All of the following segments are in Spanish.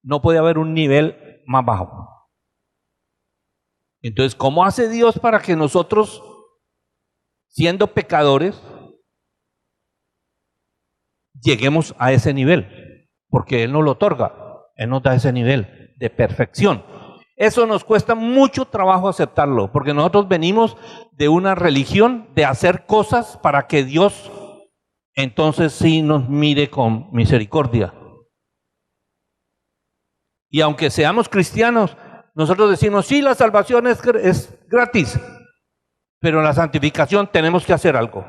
No puede haber un nivel más bajo. Entonces, ¿cómo hace Dios para que nosotros, siendo pecadores, lleguemos a ese nivel? Porque Él nos lo otorga, Él nos da ese nivel de perfección. Eso nos cuesta mucho trabajo aceptarlo, porque nosotros venimos de una religión de hacer cosas para que Dios entonces sí nos mire con misericordia. Y aunque seamos cristianos, nosotros decimos, sí, la salvación es gratis, pero en la santificación tenemos que hacer algo.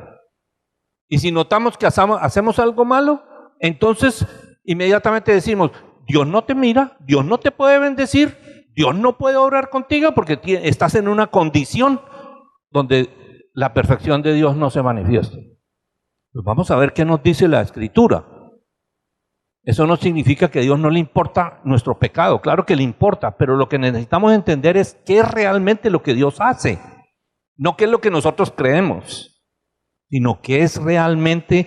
Y si notamos que hacemos algo malo, entonces inmediatamente decimos, Dios no te mira, Dios no te puede bendecir, Dios no puede obrar contigo porque estás en una condición donde la perfección de Dios no se manifiesta. Pues vamos a ver qué nos dice la Escritura. Eso no significa que a Dios no le importa nuestro pecado, claro que le importa, pero lo que necesitamos entender es qué es realmente lo que Dios hace, no qué es lo que nosotros creemos, sino qué es realmente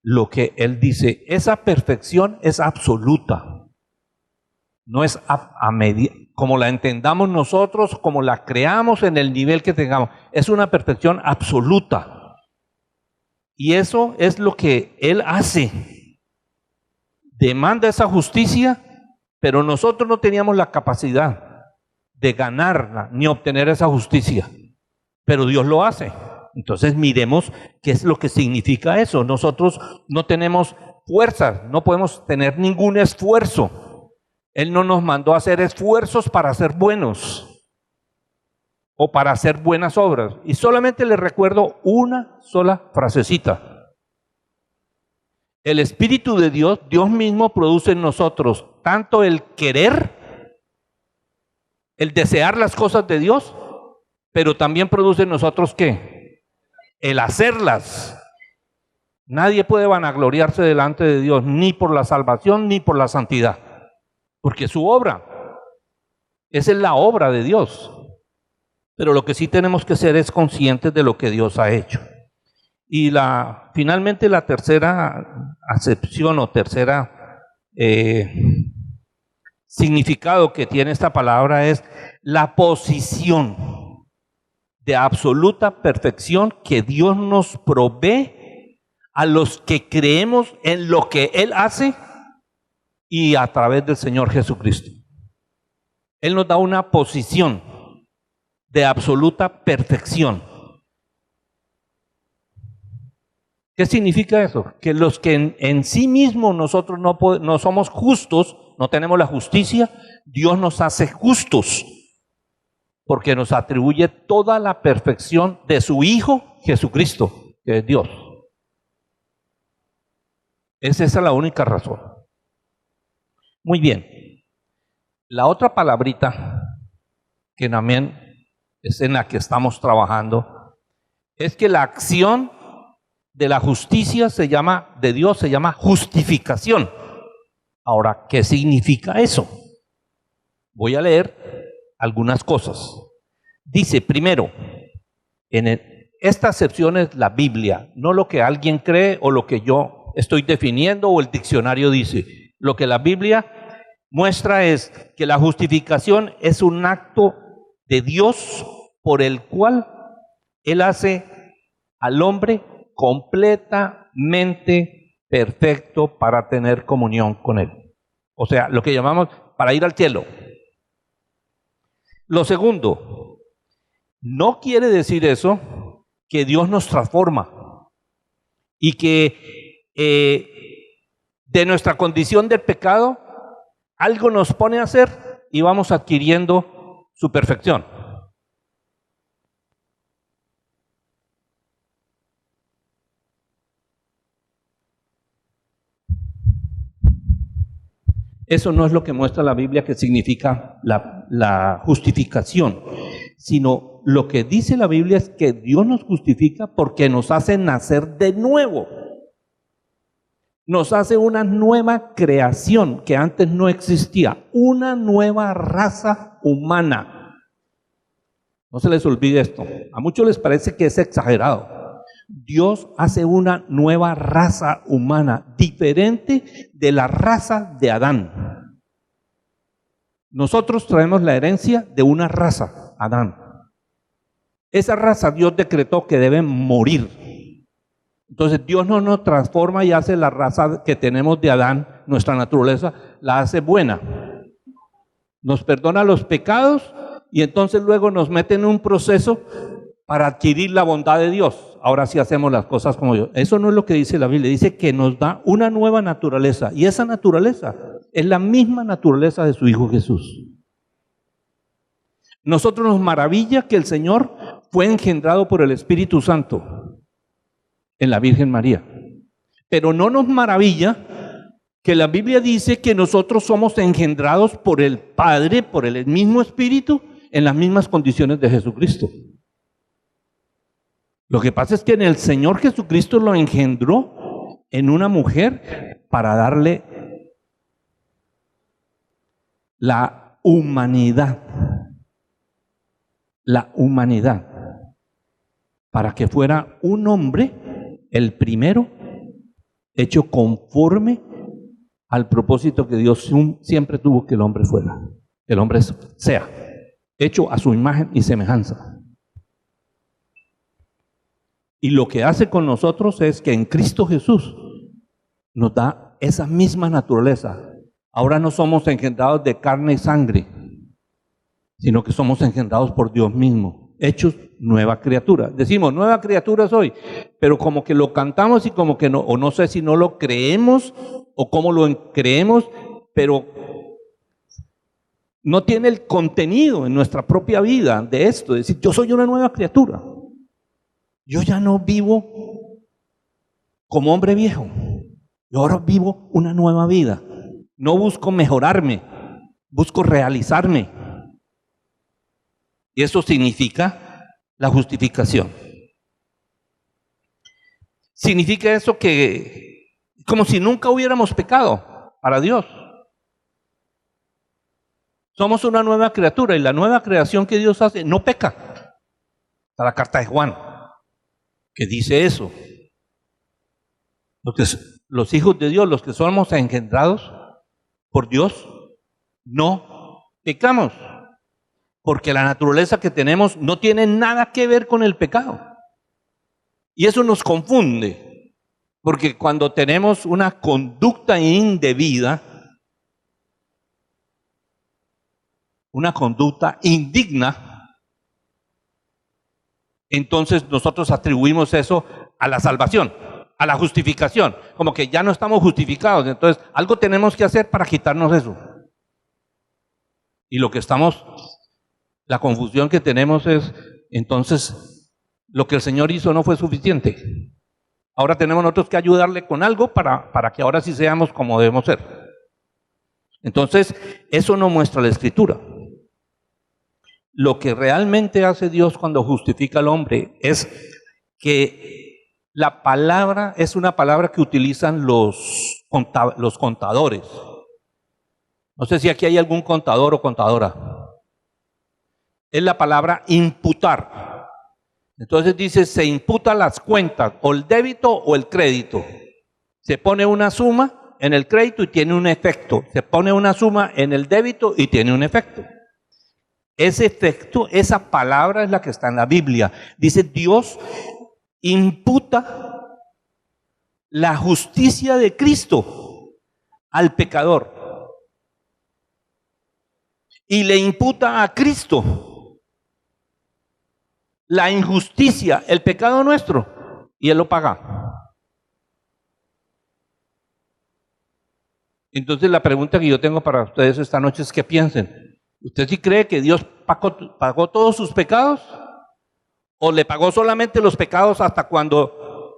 lo que Él dice. Esa perfección es absoluta, no es a medida, como la entendamos nosotros, como la creamos en el nivel que tengamos, es una perfección absoluta. Y eso es lo que Él hace. Demanda esa justicia, pero nosotros no teníamos la capacidad de ganarla ni obtener esa justicia. Pero Dios lo hace. Entonces miremos qué es lo que significa eso. Nosotros no tenemos fuerzas, no podemos tener ningún esfuerzo. Él no nos mandó a hacer esfuerzos para ser buenos o para hacer buenas obras. Y solamente les recuerdo una sola frasecita. El Espíritu de Dios, Dios mismo produce en nosotros tanto el querer, el desear las cosas de Dios, pero también produce en nosotros ¿qué? El hacerlas. Nadie puede vanagloriarse delante de Dios, ni por la salvación, ni por la santidad, porque es su obra. Esa es la obra de Dios. Pero lo que sí tenemos que ser es conscientes de lo que Dios ha hecho. Y finalmente la tercera acepción o tercera significado que tiene esta palabra es la posición de absoluta perfección que Dios nos provee a los que creemos en lo que Él hace y a través del Señor Jesucristo. Él nos da una posición de absoluta perfección. ¿Qué significa eso? Que los que en sí mismos nosotros no somos justos, no tenemos la justicia, Dios nos hace justos, porque nos atribuye toda la perfección de su Hijo Jesucristo, que es Dios. Esa es la única razón. Muy bien. La otra palabrita, que también es en la que estamos trabajando, es que la acción de la justicia de Dios se llama justificación. Ahora, ¿qué significa eso? Voy a leer algunas cosas. Dice, primero, esta acepción es la Biblia, no lo que alguien cree o lo que yo estoy definiendo o el diccionario dice. Lo que la Biblia muestra es que la justificación es un acto de Dios por el cual Él hace al hombre completamente perfecto para tener comunión con Él. O sea, lo que llamamos para ir al cielo. Lo segundo, no quiere decir eso que Dios nos transforma y que de nuestra condición de pecado algo nos pone a hacer y vamos adquiriendo su perfección. Eso no es lo que muestra la Biblia que significa la justificación, sino lo que dice la Biblia es que Dios nos justifica porque nos hace nacer de nuevo. Nos hace una nueva creación que antes no existía, una nueva raza humana. No se les olvide esto. A muchos les parece que es exagerado. Dios hace una nueva raza humana, diferente de la raza de Adán. Nosotros traemos la herencia de una raza, Adán. Esa raza Dios decretó que debe morir. Entonces Dios no nos transforma y hace la raza que tenemos de Adán, nuestra naturaleza, la hace buena. Nos perdona los pecados y entonces luego nos mete en un proceso para adquirir la bondad de Dios. Ahora sí hacemos las cosas como Dios. Eso no es lo que dice la Biblia. Dice que nos da una nueva naturaleza. Y esa naturaleza es la misma naturaleza de su Hijo Jesús. Nosotros nos maravilla que el Señor fue engendrado por el Espíritu Santo en la Virgen María. Pero no nos maravilla que la Biblia dice que nosotros somos engendrados por el Padre, por el mismo Espíritu, en las mismas condiciones de Jesucristo. Lo que pasa es que en el Señor Jesucristo lo engendró en una mujer para darle la humanidad, para que fuera un hombre, el primero, hecho conforme al propósito que Dios siempre tuvo que el hombre fuera. El hombre sea hecho a su imagen y semejanza. Y lo que hace con nosotros es que en Cristo Jesús nos da esa misma naturaleza. Ahora no somos engendrados de carne y sangre, sino que somos engendrados por Dios mismo, hechos nueva criatura. Decimos, nueva criatura soy, pero como que lo cantamos y como que no, o no sé si no lo creemos o cómo lo creemos, pero no tiene el contenido en nuestra propia vida de esto, de decir, yo soy una nueva criatura. Yo ya no vivo como hombre viejo, yo ahora vivo una nueva vida. No busco mejorarme, busco realizarme. Y eso significa la justificación. Significa eso que como si nunca hubiéramos pecado para Dios. Somos una nueva criatura y la nueva creación que Dios hace no peca. Está la carta de Juan, que dice eso. Los hijos de Dios, los que somos engendrados por Dios, no pecamos. Porque la naturaleza que tenemos no tiene nada que ver con el pecado. Y eso nos confunde. Porque cuando tenemos una conducta indebida, una conducta indigna, entonces nosotros atribuimos eso a la salvación, a la justificación, como que ya no estamos justificados, entonces algo tenemos que hacer para quitarnos eso. Y la confusión que tenemos es, entonces, lo que el Señor hizo no fue suficiente. Ahora tenemos nosotros que ayudarle con algo para que ahora sí seamos como debemos ser. Entonces, eso no muestra la Escritura. Lo que realmente hace Dios cuando justifica al hombre es que la palabra es una palabra que utilizan los contadores. No sé si aquí hay algún contador o contadora. Es la palabra imputar. Entonces dice, se imputa las cuentas, o el débito o el crédito. Se pone una suma en el crédito y tiene un efecto. Se pone una suma en el débito y tiene un efecto. Ese efecto, esa palabra es la que está en la Biblia. Dice, Dios imputa la justicia de Cristo al pecador. Y le imputa a Cristo la injusticia, el pecado nuestro, y Él lo paga. Entonces la pregunta que yo tengo para ustedes esta noche es que piensen. ¿Usted sí cree que Dios pagó todos sus pecados? ¿O le pagó solamente los pecados hasta cuando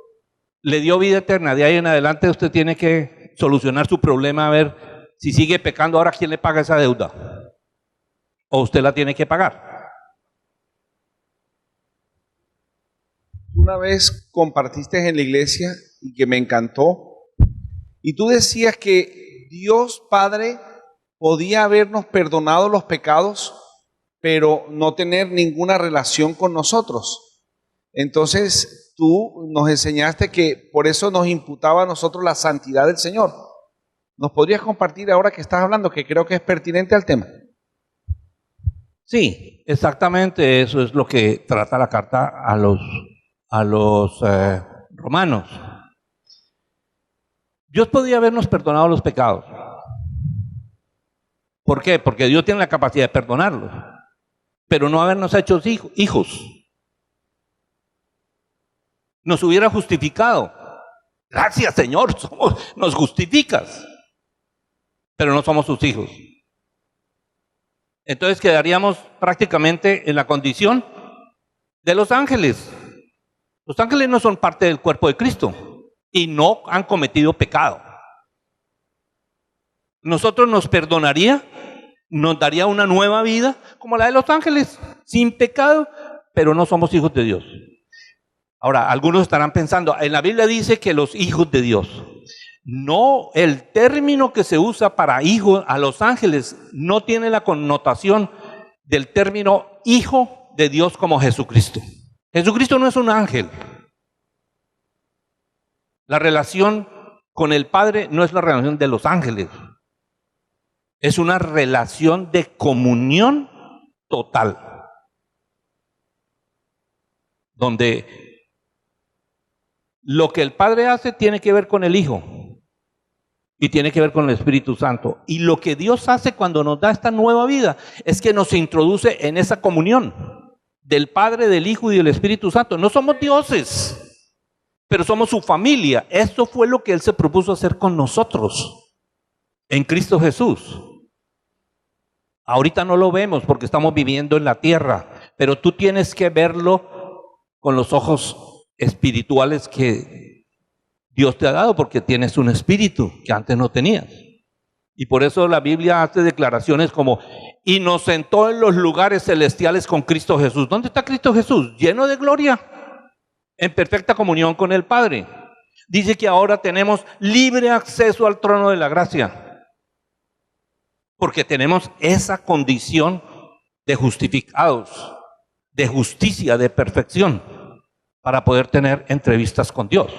le dio vida eterna? De ahí en adelante usted tiene que solucionar su problema, a ver si sigue pecando. Ahora, ¿quién le paga esa deuda? ¿O usted la tiene que pagar? Una vez compartiste en la iglesia y que me encantó, y tú decías que Dios Padre podía habernos perdonado los pecados, pero no tener ninguna relación con nosotros. Entonces tú nos enseñaste que por eso nos imputaba a nosotros la santidad del Señor. ¿Nos podrías compartir ahora que estás hablando, que creo que es pertinente al tema? Sí, exactamente eso es lo que trata la carta a los romanos. Dios podía habernos perdonado los pecados. ¿Por qué? Porque Dios tiene la capacidad de perdonarlos, pero no habernos hecho hijos. Nos hubiera justificado. Gracias, Señor, nos justificas, pero no somos tus hijos. Entonces quedaríamos prácticamente en la condición de los ángeles. Los ángeles no son parte del cuerpo de Cristo y no han cometido pecado. Nosotros nos perdonaría, nos daría una nueva vida como la de los ángeles, sin pecado, pero no somos hijos de Dios. Ahora, algunos estarán pensando, en la Biblia dice que los hijos de Dios. No, el término que se usa para hijo a los ángeles no tiene la connotación del término hijo de Dios como Jesucristo. Jesucristo no es un ángel. La relación con el Padre no es la relación de los ángeles. Es una relación de comunión total, donde lo que el Padre hace tiene que ver con el Hijo y tiene que ver con el Espíritu Santo. Y lo que Dios hace cuando nos da esta nueva vida es que nos introduce en esa comunión del Padre, del Hijo y del Espíritu Santo. No somos dioses, pero somos su familia. Esto fue lo que Él se propuso hacer con nosotros en Cristo Jesús. Ahorita no lo vemos porque estamos viviendo en la tierra, pero tú tienes que verlo con los ojos espirituales que Dios te ha dado, porque tienes un espíritu que antes no tenías. Y por eso la Biblia hace declaraciones como, y nos sentó en los lugares celestiales con Cristo Jesús. ¿Dónde está Cristo Jesús? Lleno de gloria, en perfecta comunión con el Padre. Dice que ahora tenemos libre acceso al trono de la gracia, porque tenemos esa condición de justificados, de justicia, de perfección, para poder tener entrevistas con Dios.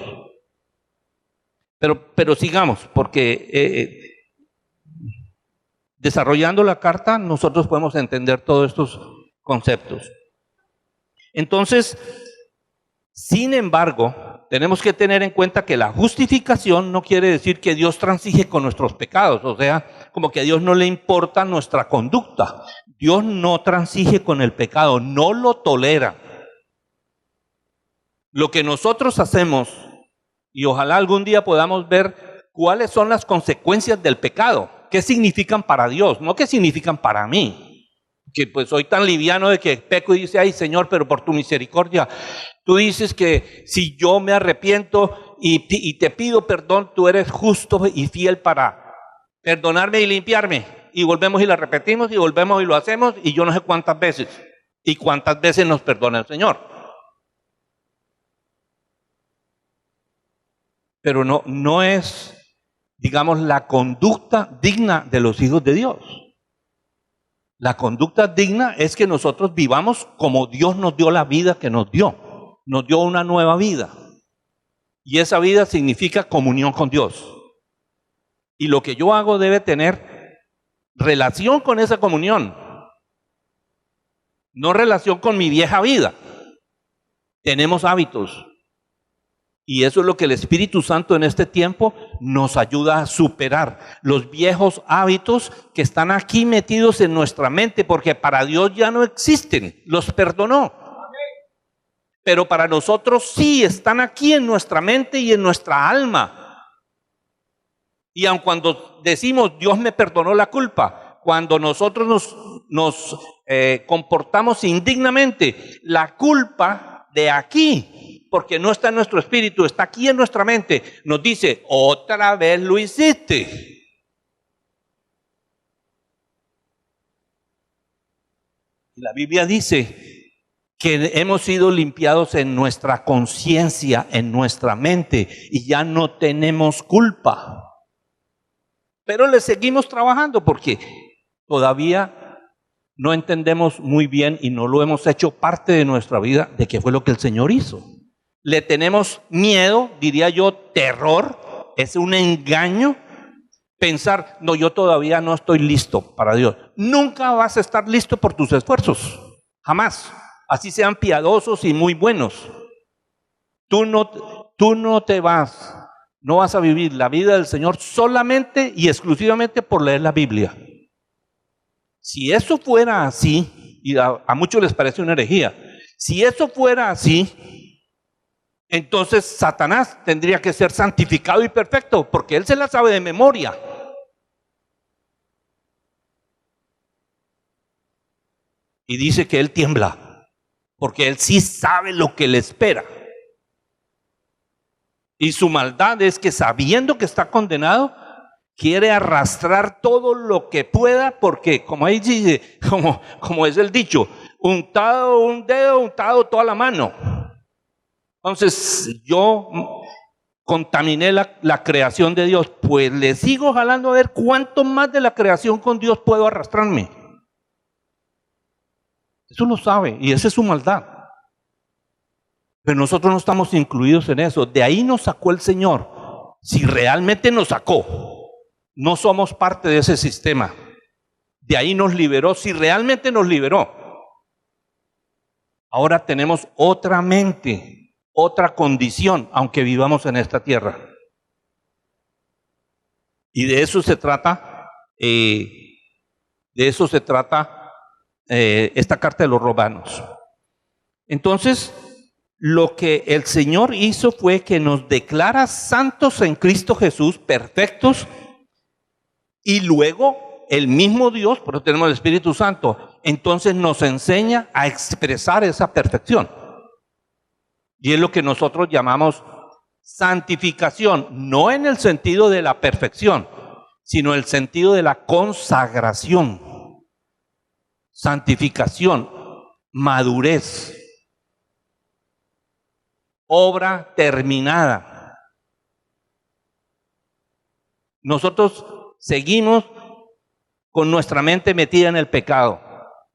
Pero sigamos, porque desarrollando la carta nosotros podemos entender todos estos conceptos. Entonces, sin embargo, tenemos que tener en cuenta que la justificación no quiere decir que Dios transige con nuestros pecados, o sea, como que a Dios no le importa nuestra conducta. Dios no transige con el pecado, no lo tolera. Lo que nosotros hacemos, y ojalá algún día podamos ver cuáles son las consecuencias del pecado, qué significan para Dios, no qué significan para mí. Que pues soy tan liviano de que peco y dice, ay Señor, pero por tu misericordia, tú dices que si yo me arrepiento y te pido perdón, tú eres justo y fiel para perdonarme y limpiarme. Y volvemos y la repetimos y volvemos y lo hacemos y yo no sé cuántas veces. Y cuántas veces nos perdona el Señor. Pero no es, digamos, la conducta digna de los hijos de Dios. La conducta digna es que nosotros vivamos como Dios nos dio la vida que nos dio. Nos dio una nueva vida. Y esa vida significa comunión con Dios. Y lo que yo hago debe tener relación con esa comunión. No relación con mi vieja vida. Tenemos hábitos. Y eso es lo que el Espíritu Santo en este tiempo nos ayuda a superar. Los viejos hábitos que están aquí metidos en nuestra mente, porque para Dios ya no existen, los perdonó. Pero para nosotros sí están aquí en nuestra mente y en nuestra alma. Y aun cuando decimos Dios me perdonó la culpa, cuando nosotros nos comportamos indignamente, la culpa de aquí, porque no está en nuestro espíritu, está aquí en nuestra mente, nos dice, otra vez lo hiciste. La Biblia dice que hemos sido limpiados en nuestra conciencia, en nuestra mente, y ya no tenemos culpa. Pero le seguimos trabajando porque todavía no entendemos muy bien y no lo hemos hecho parte de nuestra vida de qué fue lo que el Señor hizo. Le tenemos miedo, diría yo, terror, es un engaño, pensar, no, yo todavía no estoy listo para Dios. Nunca vas a estar listo por tus esfuerzos, jamás. Así sean piadosos y muy buenos. Tú no vas a vivir la vida del Señor solamente y exclusivamente por leer la Biblia. Si eso fuera así, y a muchos les parece una herejía, si eso fuera así, entonces Satanás tendría que ser santificado y perfecto, porque él se la sabe de memoria. Y dice que él tiembla, porque él sí sabe lo que le espera. Y su maldad es que, sabiendo que está condenado, quiere arrastrar todo lo que pueda, porque como ahí dice, como es el dicho, untado un dedo, untado toda la mano. Entonces yo contaminé la creación de Dios, pues le sigo jalando a ver cuánto más de la creación con Dios puedo arrastrarme. Eso lo sabe y esa es su maldad. Pero nosotros no estamos incluidos en eso. De ahí nos sacó el Señor. Si realmente nos sacó, no somos parte de ese sistema. De ahí nos liberó, si realmente nos liberó. Ahora tenemos otra mente, otra condición, aunque vivamos en esta tierra. Y de eso se trata, esta carta de los Romanos. Entonces, lo que el Señor hizo fue que nos declara santos en Cristo Jesús, perfectos, y luego el mismo Dios, por eso tenemos el Espíritu Santo, entonces nos enseña a expresar esa perfección. Y es lo que nosotros llamamos santificación, no en el sentido de la perfección, sino en el sentido de la consagración. Santificación, madurez, obra terminada. Nosotros seguimos con nuestra mente metida en el pecado,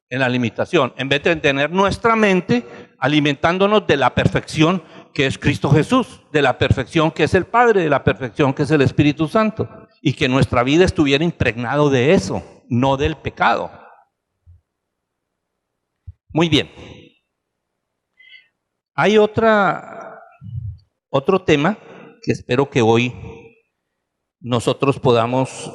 en la limitación, en vez de tener nuestra mente alimentándonos de la perfección que es Cristo Jesús, de la perfección que es el Padre, de la perfección que es el Espíritu Santo, y que nuestra vida estuviera impregnado de eso, no del pecado. Muy bien. Hay otro tema que espero que hoy nosotros podamos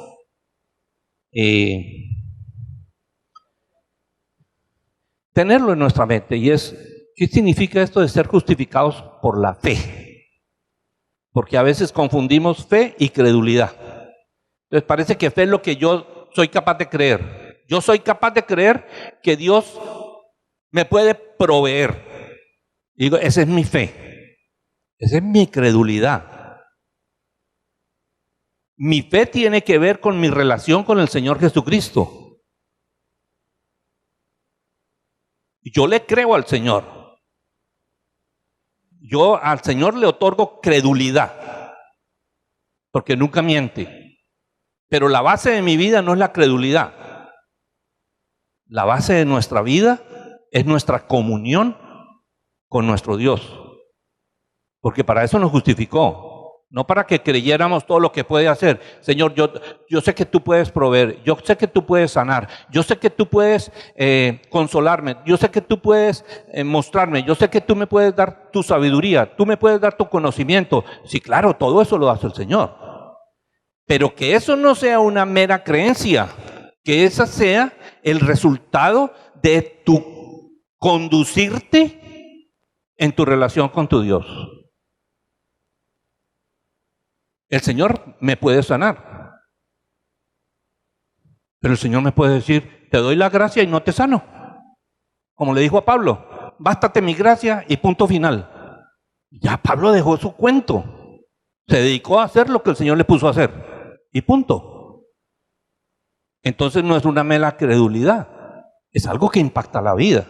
tenerlo en nuestra mente, y es, ¿qué significa esto de ser justificados por la fe? Porque a veces confundimos fe y credulidad. Entonces parece que fe es lo que yo soy capaz de creer. Yo soy capaz de creer que Dios me puede proveer. Y digo, esa es mi fe, esa es mi credulidad. Mi fe tiene que ver con mi relación con el Señor Jesucristo. Yo le creo al Señor. Yo al Señor le otorgo credulidad, porque nunca miente. Pero la base de mi vida no es la credulidad. La base de nuestra vida es nuestra comunión con nuestro Dios. Porque para eso nos justificó. No para que creyéramos todo lo que puede hacer. Señor, yo sé que tú puedes proveer, yo sé que tú puedes sanar, yo sé que tú puedes consolarme, yo sé que tú puedes mostrarme, yo sé que tú me puedes dar tu sabiduría, tú me puedes dar tu conocimiento. Sí, claro, todo eso lo hace el Señor. Pero que eso no sea una mera creencia, que esa sea el resultado de tu conducirte en tu relación con tu Dios. El Señor me puede sanar, pero el Señor me puede decir, te doy la gracia y no te sano. Como le dijo a Pablo, bástate mi gracia y punto final. Ya Pablo dejó su cuento, se dedicó a hacer lo que el Señor le puso a hacer y punto. Entonces no es una mera credulidad, es algo que impacta la vida.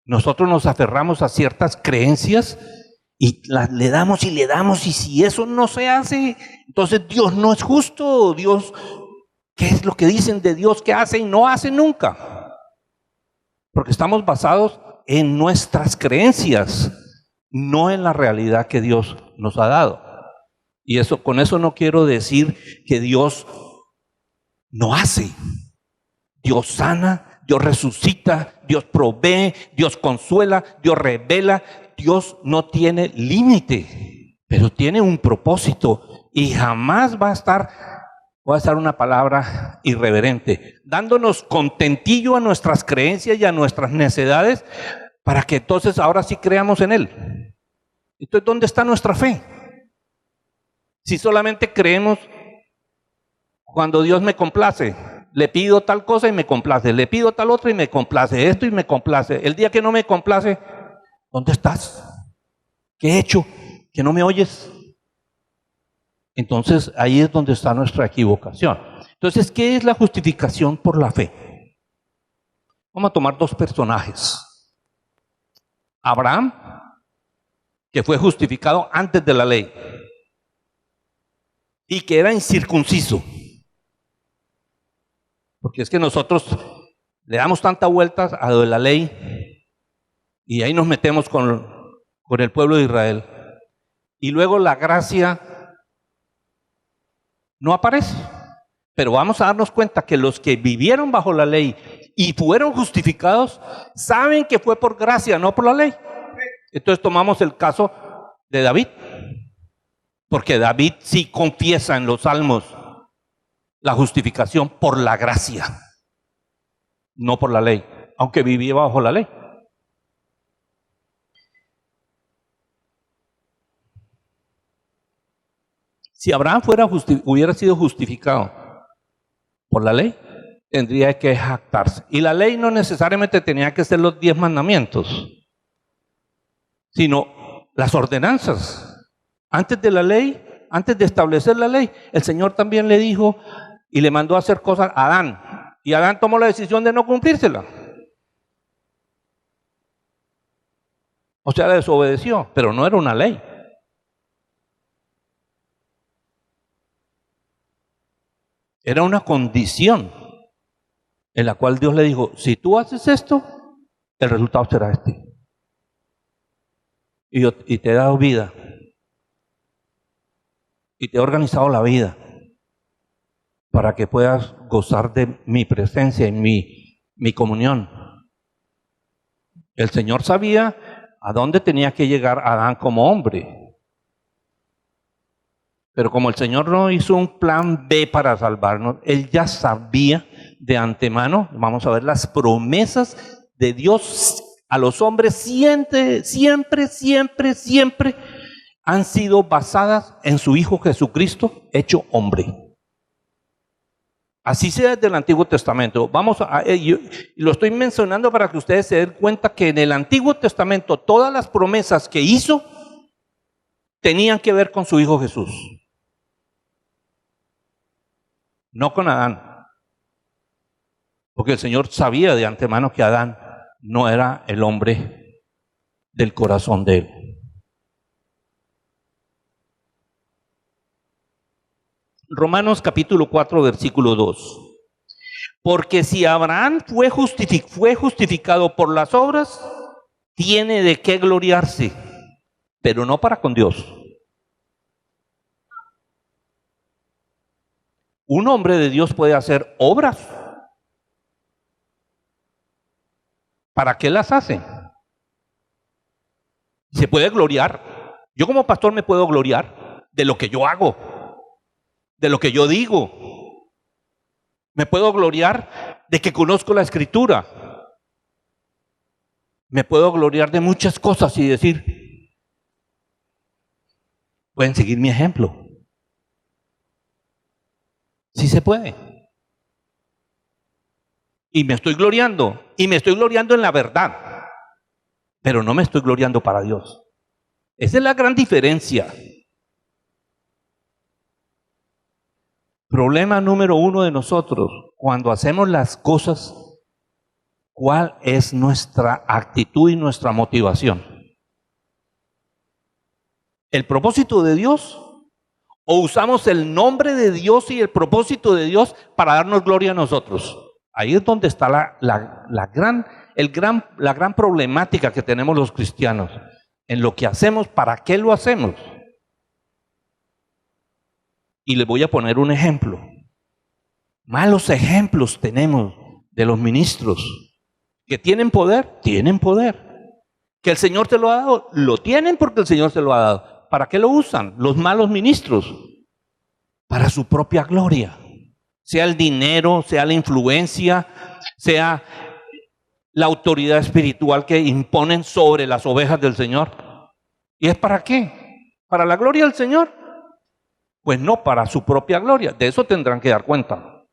Nosotros nos aferramos a ciertas creencias y le damos, y si eso no se hace, entonces Dios no es justo. Dios, ¿qué es lo que dicen de Dios que hace y no hace nunca? Porque estamos basados en nuestras creencias, no en la realidad que Dios nos ha dado. Y con eso no quiero decir que Dios no hace. Dios sana, Dios resucita, Dios provee, Dios consuela, Dios revela. Dios no tiene límite, pero tiene un propósito y jamás va a estar, voy a usar una palabra irreverente, dándonos contentillo a nuestras creencias y a nuestras necedades para que entonces ahora sí creamos en Él. Entonces, ¿dónde está nuestra fe? Si solamente creemos cuando Dios me complace, le pido tal cosa y me complace, le pido tal otra y me complace, esto y me complace. El día que no me complace, ¿dónde estás? ¿Qué he hecho? ¿Que no me oyes? Entonces ahí es donde está nuestra equivocación. Entonces, ¿qué es la justificación por la fe? Vamos a tomar dos personajes. Abraham, que fue justificado antes de la ley y que era incircunciso. Porque es que nosotros le damos tanta vuelta a lo de la ley y ahí nos metemos con el pueblo de Israel. Y luego la gracia no aparece. Pero vamos a darnos cuenta que los que vivieron bajo la ley y fueron justificados saben que fue por gracia, no por la ley. Entonces tomamos el caso de David, porque David sí confiesa en los salmos la justificación por la gracia, no por la ley, aunque vivía bajo la ley. Si Abraham hubiera sido justificado por la ley, tendría que jactarse. Y la ley no necesariamente tenía que ser los 10 mandamientos, sino las ordenanzas. Antes de la ley, antes de establecer la ley, el Señor también le dijo y le mandó a hacer cosas a Adán. Y Adán tomó la decisión de no cumplírsela. O sea, desobedeció, pero no era una ley. Era una condición en la cual Dios le dijo, si tú haces esto, el resultado será este. Y te he dado vida. Y te he organizado la vida para que puedas gozar de mi presencia y mi comunión. El Señor sabía a dónde tenía que llegar Adán como hombre. Pero como el Señor no hizo un plan B para salvarnos, Él ya sabía de antemano, vamos a ver, las promesas de Dios a los hombres siempre han sido basadas en su Hijo Jesucristo hecho hombre. Así sea desde el Antiguo Testamento. Lo estoy mencionando para que ustedes se den cuenta que en el Antiguo Testamento todas las promesas que hizo tenían que ver con su Hijo Jesús. No con Adán. Porque el Señor sabía de antemano que Adán no era el hombre del corazón de Él. Romanos capítulo 4, versículo 2. Porque si Abraham fue justificado por las obras, tiene de qué gloriarse, pero no para con Dios. Un hombre de Dios puede hacer obras. ¿Para qué las hace? Se puede gloriar. Yo como pastor me puedo gloriar de lo que yo hago, de lo que yo digo. Me puedo gloriar de que conozco la Escritura. Me puedo gloriar de muchas cosas y decir, pueden seguir mi ejemplo. Sí se puede. Y me estoy gloriando en la verdad, pero no me estoy gloriando para Dios. Esa es la gran diferencia. Problema número 1 de nosotros, cuando hacemos las cosas, ¿cuál es nuestra actitud y nuestra motivación? ¿El propósito de Dios? ¿O usamos el nombre de Dios y el propósito de Dios para darnos gloria a nosotros? Ahí es donde está la gran problemática que tenemos los cristianos. En lo que hacemos, ¿para qué lo hacemos? Y les voy a poner un ejemplo. Malos ejemplos tenemos de los ministros. Que tienen poder, tienen poder. Que el Señor te lo ha dado, lo tienen porque el Señor se lo ha dado. ¿Para qué lo usan los malos ministros? Para su propia gloria. Sea el dinero, sea la influencia, sea la autoridad espiritual que imponen sobre las ovejas del Señor. ¿Y es para qué? ¿Para la gloria del Señor? Pues no, para su propia gloria. De eso tendrán que dar cuenta.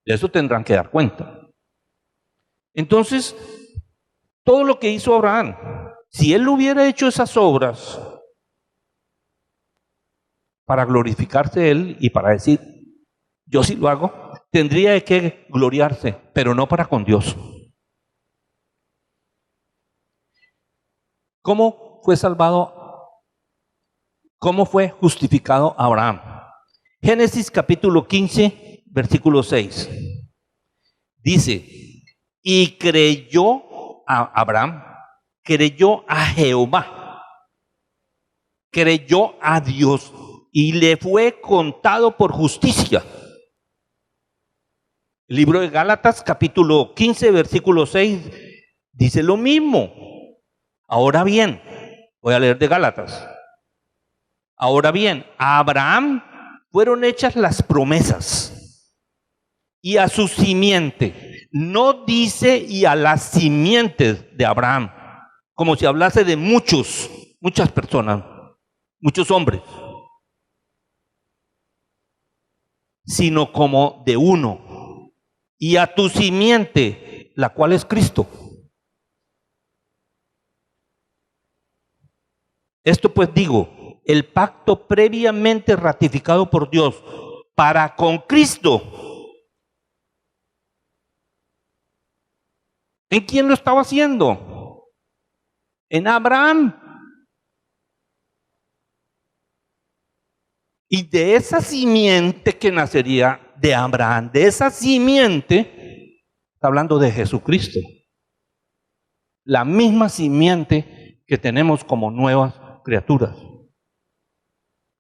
De eso tendrán que dar cuenta. Entonces, todo lo que hizo Abraham, si él hubiera hecho esas obras para glorificarse él y para decir, yo sí lo hago, tendría que gloriarse, pero no para con Dios. ¿Cómo fue salvado? ¿Cómo fue justificado Abraham? Génesis capítulo 15, versículo 6. Dice, y creyó Abraham, creyó a Jehová, creyó a Dios y le fue contado por justicia. El libro de Gálatas capítulo 15, versículo 6 dice lo mismo. Ahora bien, voy a leer de Gálatas. Ahora bien, a Abraham fueron hechas las promesas y a su simiente. No dice y a las simientes de Abraham, como si hablase de muchas personas, muchos hombres, sino como de uno. Y a tu simiente, la cual es Cristo. Esto pues digo, el pacto previamente ratificado por Dios para con Cristo. ¿En quién lo estaba haciendo? En Abraham. Y de esa simiente que nacería de Abraham, de esa simiente, está hablando de Jesucristo. La misma simiente que tenemos como nuevas criaturas.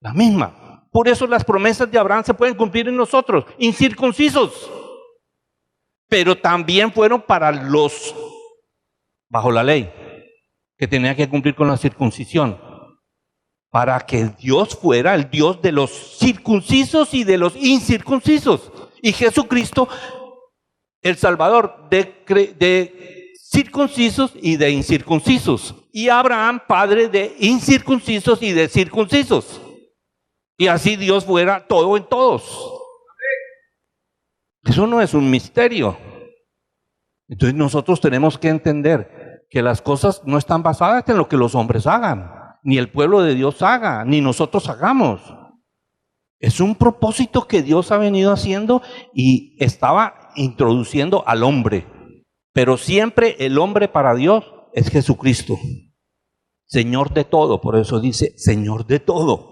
La misma. Por eso las promesas de Abraham se pueden cumplir en nosotros, incircuncisos. Pero también fueron para los bajo la ley, que tenían que cumplir con la circuncisión, para que Dios fuera el Dios de los circuncisos y de los incircuncisos. Y Jesucristo, el Salvador de circuncisos y de incircuncisos. Y Abraham, padre de incircuncisos y de circuncisos. Y así Dios fuera todo en todos. Eso no es un misterio. Entonces nosotros tenemos que entender que las cosas no están basadas en lo que los hombres hagan, ni el pueblo de Dios haga, ni nosotros hagamos. Es un propósito que Dios ha venido haciendo y estaba introduciendo al hombre. Pero siempre el hombre para Dios es Jesucristo, Señor de todo. Por eso dice Señor de todo.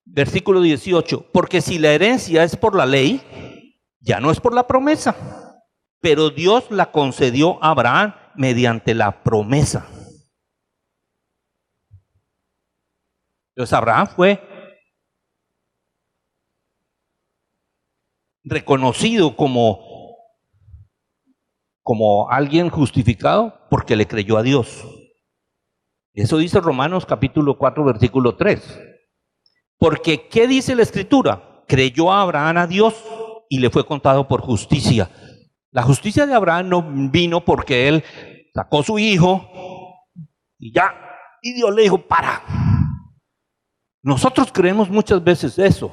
Versículo 18, porque si la herencia es por la ley, ya no es por la promesa, pero Dios la concedió a Abraham mediante la promesa. Entonces Abraham fue reconocido como alguien justificado porque le creyó a Dios. Eso dice Romanos capítulo 4, versículo 3. Porque, ¿qué dice la Escritura? Creyó a Abraham a Dios y le fue contado por justicia. La justicia de Abraham no vino porque él sacó su hijo y ya, y Dios le dijo, para. Nosotros creemos muchas veces eso.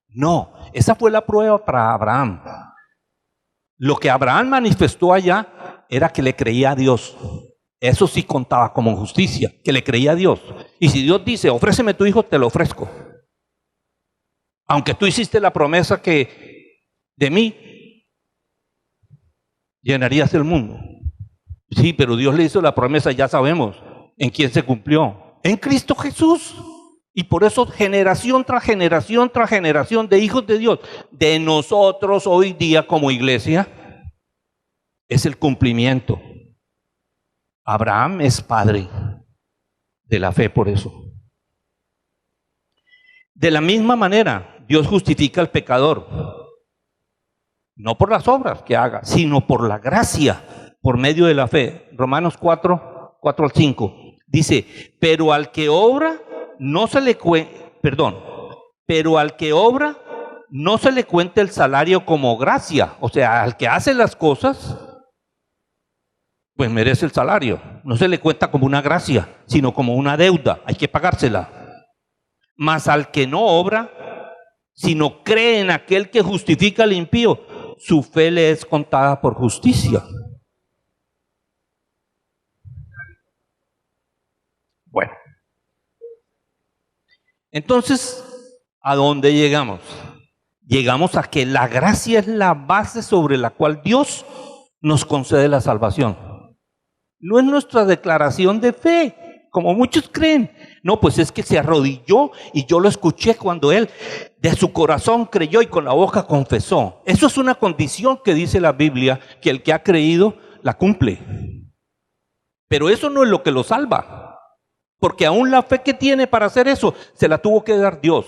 No, esa fue la prueba para Abraham. Lo que Abraham manifestó allá era que le creía a Dios. Eso sí contaba como justicia, que le creía a Dios. Y si Dios dice, ofréceme tu hijo, te lo ofrezco. Aunque tú hiciste la promesa que de mí llenarías el mundo. Sí, pero Dios le hizo la promesa, ya sabemos en quién se cumplió. En Cristo Jesús. Y por eso generación tras generación tras generación de hijos de Dios, de nosotros hoy día como iglesia, es el cumplimiento. Abraham es padre de la fe por eso. De la misma manera, Dios justifica al pecador, no por las obras que haga, sino por la gracia, por medio de la fe. Romanos 4, 4 al 5, dice, pero al que obra no se le cuenta el salario como gracia. O sea, al que hace las cosas, pues merece el salario. No se le cuenta como una gracia, sino como una deuda, hay que pagársela. Mas al que no obra, sino cree en aquel que justifica al impío, su fe le es contada por justicia. Bueno, entonces, ¿a dónde llegamos? Llegamos a que la gracia es la base sobre la cual Dios nos concede la salvación. No es nuestra declaración de fe, como muchos creen. No, pues es que se arrodilló y yo lo escuché cuando él de su corazón creyó y con la boca confesó. Eso es una condición que dice la Biblia, que el que ha creído la cumple. Pero eso no es lo que lo salva, porque aún la fe que tiene para hacer eso se la tuvo que dar Dios.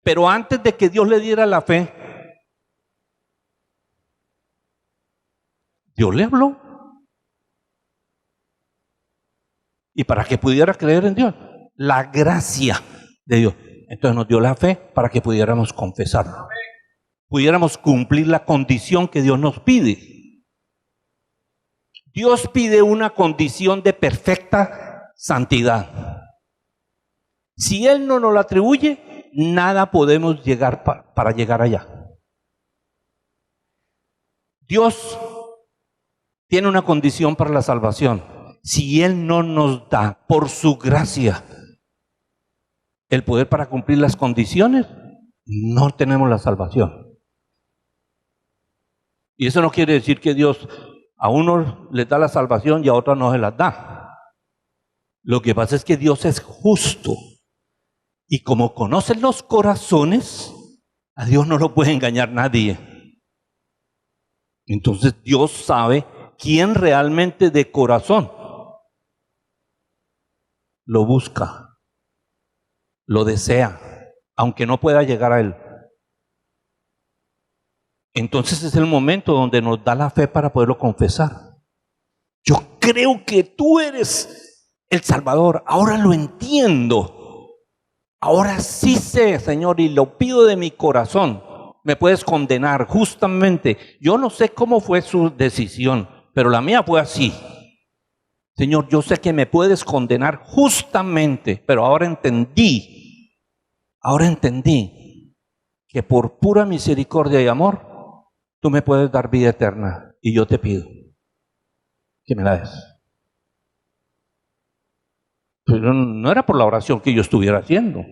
Pero antes de que Dios le diera la fe, Dios le habló. Y para que pudiera creer en Dios, la gracia de Dios. Entonces nos dio la fe para que pudiéramos confesarlo. Pudiéramos cumplir la condición que Dios nos pide. Dios pide una condición de perfecta santidad. Si Él no nos la atribuye, nada podemos llegar para llegar allá. Dios tiene una condición para la salvación. Si Él no nos da por su gracia el poder para cumplir las condiciones, no tenemos la salvación. Y eso no quiere decir que Dios a unos les da la salvación y a otros no se las da. Lo que pasa es que Dios es justo. Y como conoce los corazones, a Dios no lo puede engañar nadie. Entonces Dios sabe quién realmente de corazón lo busca, lo desea, aunque no pueda llegar a Él. Entonces es el momento donde nos da la fe para poderlo confesar. Yo creo que tú eres el Salvador, ahora lo entiendo. Ahora sí sé, Señor, y lo pido de mi corazón. Me puedes condenar justamente. Yo no sé cómo fue su decisión, pero la mía fue así. Señor, yo sé que me puedes condenar justamente, pero ahora entendí que por pura misericordia y amor, tú me puedes dar vida eterna. Y yo te pido que me la des. Pero no era por la oración que yo estuviera haciendo,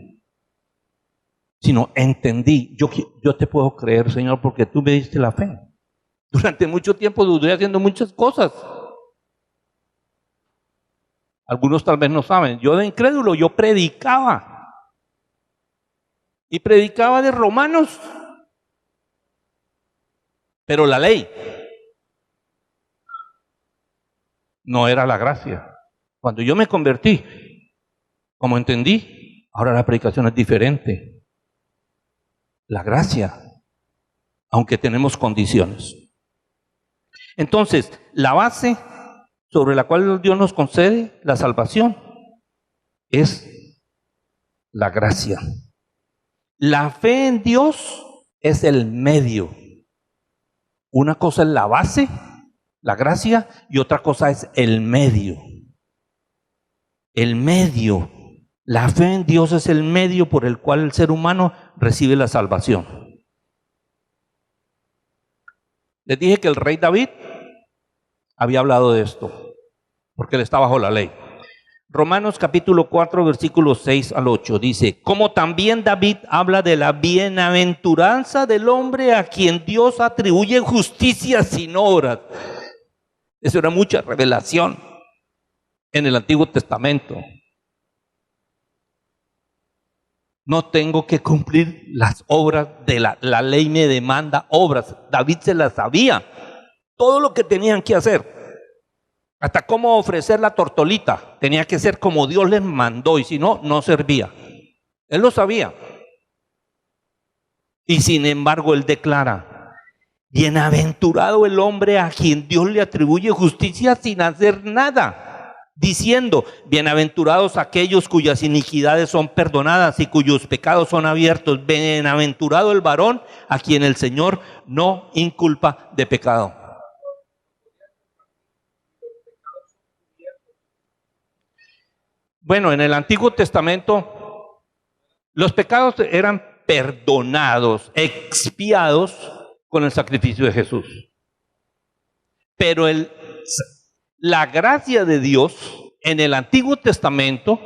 sino entendí, yo te puedo creer, Señor, porque tú me diste la fe. Durante mucho tiempo dudé haciendo muchas cosas. Algunos tal vez no saben, yo de incrédulo, yo predicaba. Y predicaba de Romanos. Pero la ley no era la gracia. Cuando yo me convertí, como entendí, ahora la predicación es diferente. La gracia, aunque tenemos condiciones. Entonces, la base sobre la cual Dios nos concede la salvación es la gracia. La fe en Dios es el medio. Una cosa es la base, la gracia, y otra cosa es el medio. El medio. La fe en Dios es el medio por el cual el ser humano recibe la salvación. Les dije que el rey David había hablado de esto, porque él está bajo la ley. Romanos capítulo 4, versículos 6 al 8 dice, como también David habla de la bienaventuranza del hombre a quien Dios atribuye justicia sin obras. Eso era mucha revelación en el Antiguo Testamento. No tengo que cumplir las obras de la ley, me demanda obras. David se las sabía, todo lo que tenían que hacer. Hasta cómo ofrecer la tortolita. Tenía que ser como Dios les mandó, y si no, no servía. Él lo sabía. Y sin embargo, él declara: bienaventurado el hombre a quien Dios le atribuye justicia sin hacer nada, diciendo: bienaventurados aquellos cuyas iniquidades son perdonadas y cuyos pecados son abiertos. Bienaventurado el varón a quien el Señor no inculpa de pecado. Bueno, en el Antiguo Testamento los pecados eran perdonados, expiados con el sacrificio de Jesús. Pero la gracia de Dios en el Antiguo Testamento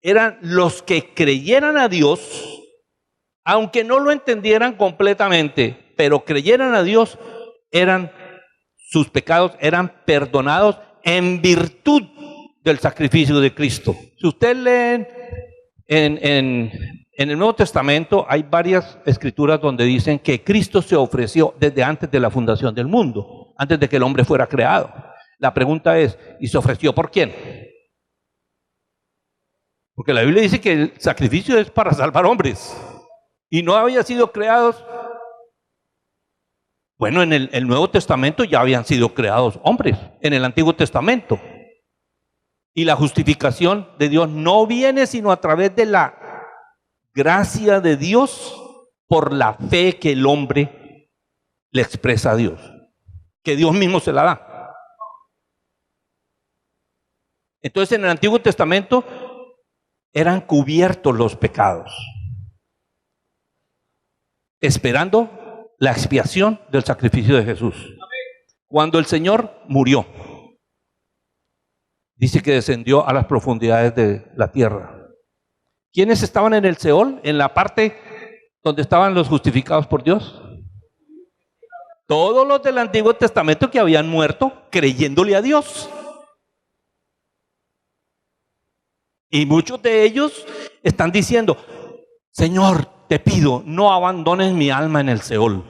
eran los que creyeran a Dios, aunque no lo entendieran completamente, pero creyeran a Dios, sus pecados eran perdonados en virtud del sacrificio de Cristo. Si usted lee en el Nuevo Testamento, hay varias escrituras donde dicen que Cristo se ofreció desde antes de la fundación del mundo, antes de que el hombre fuera creado. La pregunta es: ¿y se ofreció por quién? Porque la Biblia dice que el sacrificio es para salvar hombres, y no habían sido creados. Bueno, en el Nuevo Testamento ya habían sido creados hombres, en el Antiguo Testamento. Y la justificación de Dios no viene sino a través de la gracia de Dios, por la fe que el hombre le expresa a Dios, que Dios mismo se la da. Entonces, en el Antiguo Testamento eran cubiertos los pecados, esperando la expiación del sacrificio de Jesús. Cuando el Señor murió, dice que descendió a las profundidades de la tierra. ¿Quiénes estaban en el Seol? En la parte donde estaban los justificados por Dios. Todos los del Antiguo Testamento que habían muerto creyéndole a Dios. Y muchos de ellos están diciendo: Señor, te pido, no abandones mi alma en el Seol.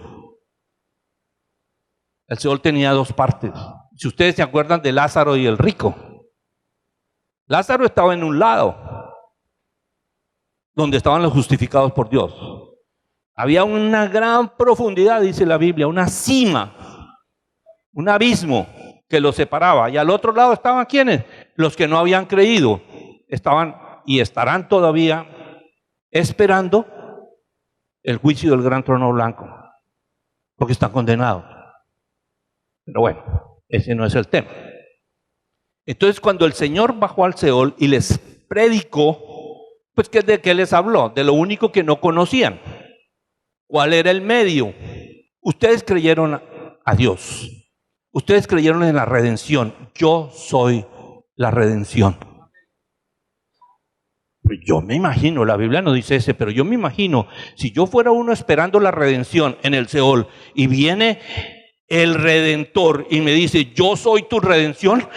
El Seol tenía dos partes. Si ustedes se acuerdan de Lázaro y el rico, Lázaro estaba en un lado, donde estaban los justificados por Dios. Había una gran profundidad, dice la Biblia, una cima, un abismo que los separaba. Y al otro lado estaban ¿quiénes? Los que no habían creído. Estaban y estarán todavía esperando el juicio del gran trono blanco, porque están condenados. Pero bueno, ese no es el tema. Entonces, cuando el Señor bajó al Seol y les predicó, pues ¿de qué les habló? De lo único que no conocían. ¿Cuál era el medio? Ustedes creyeron a Dios. Ustedes creyeron en la redención. Yo soy la redención. Yo me imagino, la Biblia no dice ese, pero yo me imagino, si yo fuera uno esperando la redención en el Seol y viene el Redentor y me dice: yo soy tu redención.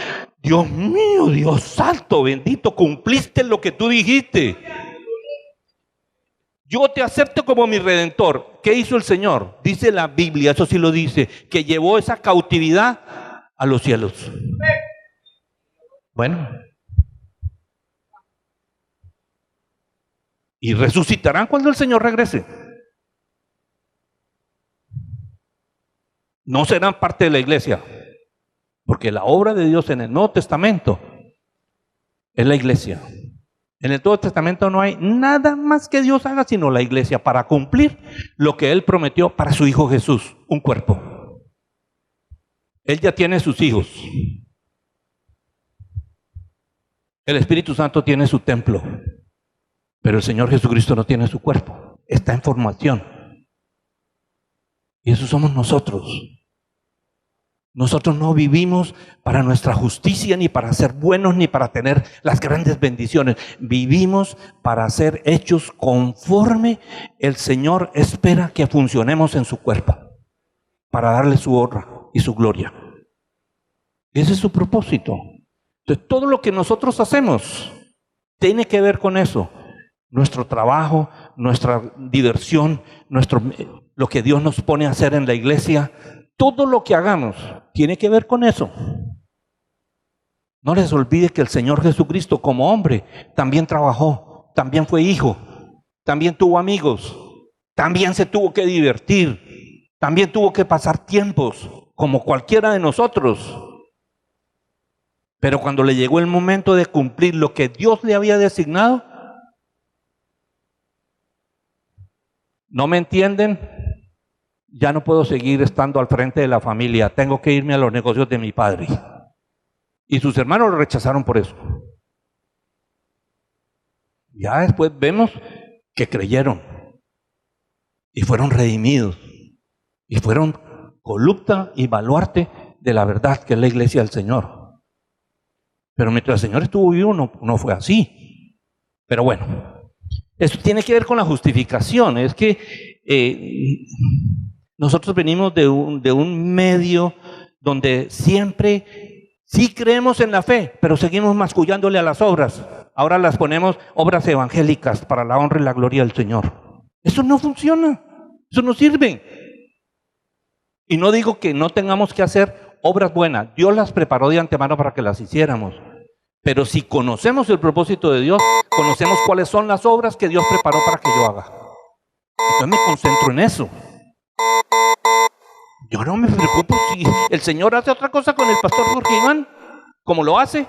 Dios mío, Dios santo, bendito, cumpliste lo que tú dijiste. Yo te acepto como mi Redentor. ¿Qué hizo el Señor? Dice la Biblia, eso sí lo dice, que llevó esa cautividad a los cielos. Bueno. Y resucitarán cuando el Señor regrese. No serán parte de la iglesia, porque la obra de Dios en el Nuevo Testamento es la iglesia. En el Nuevo Testamento no hay nada más que Dios haga sino la iglesia, para cumplir lo que Él prometió para su Hijo Jesús, un cuerpo. Él ya tiene sus hijos. El Espíritu Santo tiene su templo, pero el Señor Jesucristo no tiene su cuerpo. Está en formación. Y eso somos nosotros. Nosotros no vivimos para nuestra justicia, ni para ser buenos, ni para tener las grandes bendiciones. Vivimos para ser hechos conforme el Señor espera que funcionemos en su cuerpo, para darle su honra y su gloria. Ese es su propósito. Entonces, todo lo que nosotros hacemos tiene que ver con eso. Nuestro trabajo, nuestra diversión, lo que Dios nos pone a hacer en la iglesia, todo lo que hagamos tiene que ver con eso. No les olvide que el Señor Jesucristo como hombre también trabajó, también fue hijo, también tuvo amigos, también se tuvo que divertir, también tuvo que pasar tiempos como cualquiera de nosotros. Pero cuando le llegó el momento de cumplir lo que Dios le había designado, ¿no me entienden? Ya no puedo seguir estando al frente de la familia, tengo que irme a los negocios de mi padre. Y sus hermanos lo rechazaron por eso. Ya después vemos que creyeron y fueron redimidos y fueron columna y baluarte de la verdad que es la iglesia del Señor. Pero mientras el Señor estuvo vivo no fue así. Pero bueno, eso tiene que ver con la justificación. Es que nosotros venimos de un medio donde siempre sí creemos en la fe, pero seguimos mascullándole a las obras. Ahora las ponemos obras evangélicas para la honra y la gloria del Señor. Eso no funciona, eso no sirve. Y no digo que no tengamos que hacer obras buenas. Dios las preparó de antemano para que las hiciéramos. Pero si conocemos el propósito de Dios, conocemos cuáles son las obras que Dios preparó para que yo haga. Entonces me concentro en eso. Yo no me preocupo si el Señor hace otra cosa con el pastor Jorge Iván, como lo hace.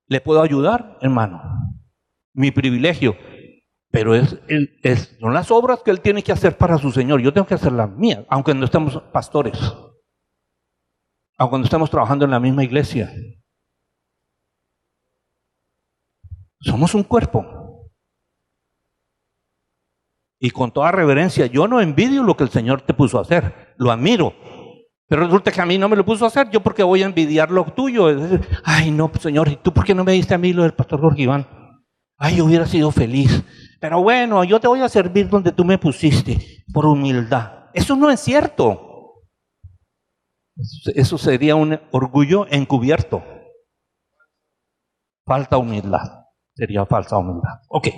Le puedo ayudar, hermano. Mi privilegio. Pero son las obras que él tiene que hacer para su Señor. Yo tengo que hacer las mías, aunque no estemos pastores, aunque no estemos trabajando en la misma iglesia. Somos un cuerpo. Y con toda reverencia, yo no envidio lo que el Señor te puso a hacer, lo admiro. Pero resulta que a mí no me lo puso a hacer, yo porque voy a envidiar lo tuyo. Ay, no, Señor, ¿y tú por qué no me diste a mí lo del pastor Jorge Iván? Ay, yo hubiera sido feliz. Pero bueno, yo te voy a servir donde tú me pusiste, por humildad. Eso no es cierto. Eso sería un orgullo encubierto. Falta humildad. Sería falsa humildad. Ok.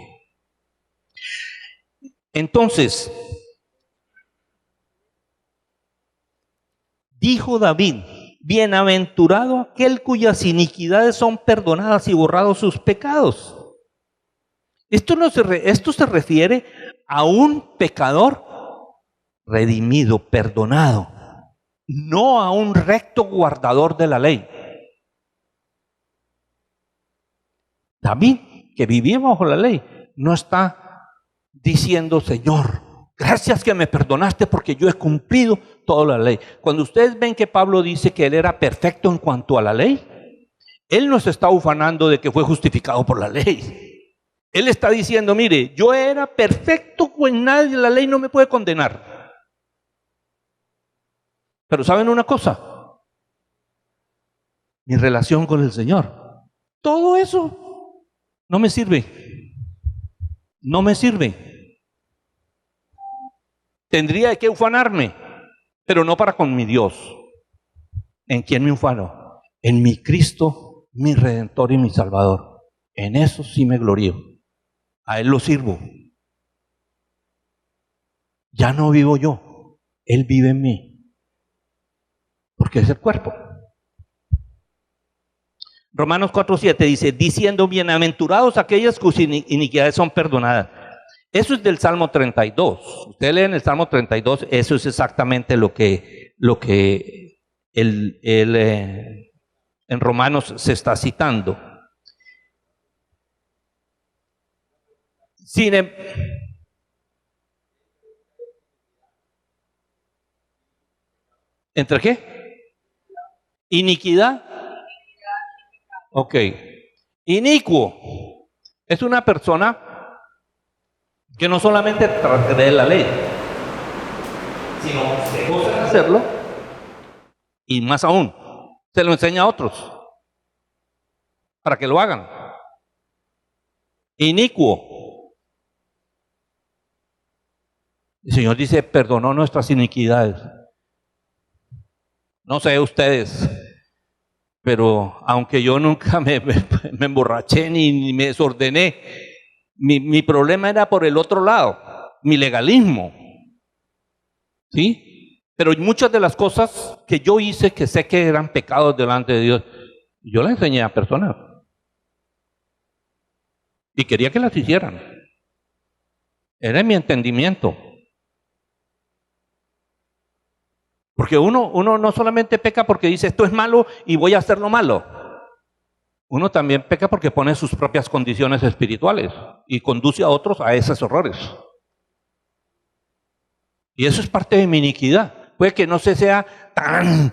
Entonces, dijo David, bienaventurado aquel cuyas iniquidades son perdonadas y borrados sus pecados. Esto se refiere a un pecador redimido, perdonado, no a un recto guardador de la ley. David, que vivía bajo la ley, no está diciendo, Señor, gracias que me perdonaste porque yo he cumplido toda la ley. Cuando ustedes ven que Pablo dice que él era perfecto en cuanto a la ley, él no se está ufanando de que fue justificado por la ley. Él está diciendo, mire, yo era perfecto, pues nadie, la ley no me puede condenar. Pero ¿saben una cosa? Mi relación con el Señor, todo eso no me sirve. No me sirve. Tendría que ufanarme, pero no para con mi Dios. ¿En quién me ufano? En mi Cristo, mi Redentor y mi Salvador. En eso sí me glorío. A Él lo sirvo. Ya no vivo yo, Él vive en mí. Porque es el cuerpo. Romanos 4:7 dice, diciendo, bienaventurados aquellas cuyas iniquidades son perdonadas. Eso es del Salmo 32. Usted lee en el Salmo 32, eso es exactamente lo que en Romanos se está citando. ¿Entre qué? Iniquidad. Ok. Inicuo es una persona que no solamente transgrede la ley, sino se goza de hacerlo y más aún, se lo enseña a otros para que lo hagan. Inicuo. El Señor dice, perdonó nuestras iniquidades. No sé ustedes, pero aunque yo nunca me emborraché ni me desordené, mi problema era por el otro lado, mi legalismo. ¿Sí? Pero muchas de las cosas que yo hice, que sé que eran pecados delante de Dios, Yo las enseñé a personas y quería que las hicieran. Era mi entendimiento. Porque uno no solamente peca porque dice esto es malo y voy a hacerlo malo. Uno también peca porque pone sus propias condiciones espirituales y conduce a otros a esos errores. Y eso es parte de mi iniquidad. Puede que no se sea tan...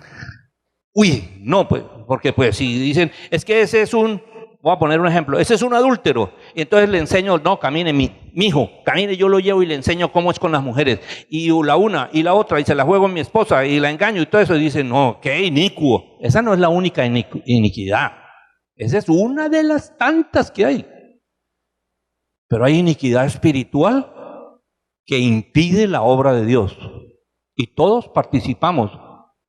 no, pues, porque pues si dicen, es que ese es un... Voy a poner un ejemplo, ese es un adúltero. Y entonces le enseño, no, camine mi hijo, camine, yo lo llevo y le enseño cómo es con las mujeres. Y la una y la otra, y se la juego a mi esposa y la engaño y todo eso. Y dicen, no, qué inicuo. Esa no es la única iniquidad. Esa es una de las tantas que hay. Pero hay iniquidad espiritual que impide la obra de Dios. Y todos participamos.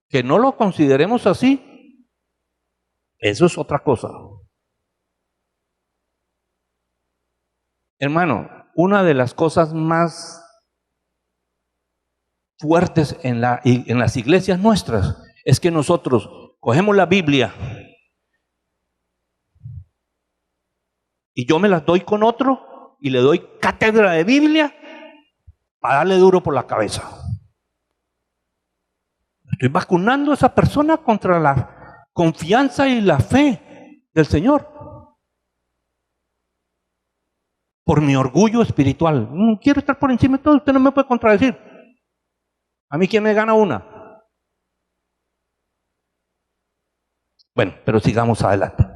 Que no lo consideremos así, eso es otra cosa. Hermano, una de las cosas más fuertes en las iglesias nuestras es que nosotros cogemos la Biblia y yo me las doy con otro y le doy cátedra de Biblia para darle duro por la cabeza. Estoy vacunando a esa persona contra la confianza y la fe del Señor. Por mi orgullo espiritual. Quiero estar por encima de todo, usted no me puede contradecir. ¿A mí quién me gana una? Bueno, pero sigamos adelante.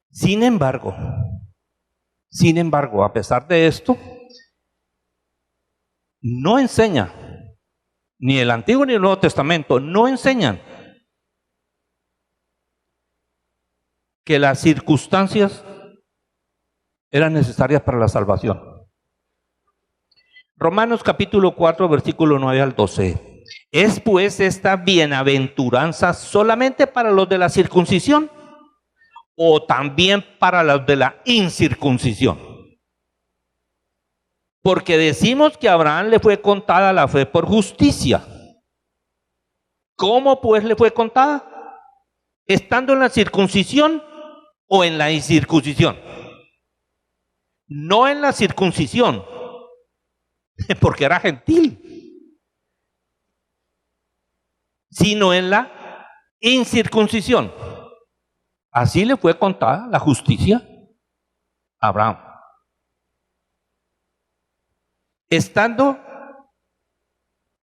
Sin embargo, a pesar de esto, no enseña, ni el Antiguo ni el Nuevo Testamento, no enseñan que las circunstancias eran necesarias para la salvación. Romanos capítulo 4, versículo 9 al 12. ¿Es pues esta bienaventuranza solamente para los de la circuncisión o también para los de la incircuncisión? Porque decimos que a Abraham le fue contada la fe por justicia. ¿Cómo pues le fue contada? ¿Estando en la circuncisión o en la incircuncisión? No en la circuncisión, porque era gentil, sino en la incircuncisión. Así le fue contada la justicia a Abraham. Estando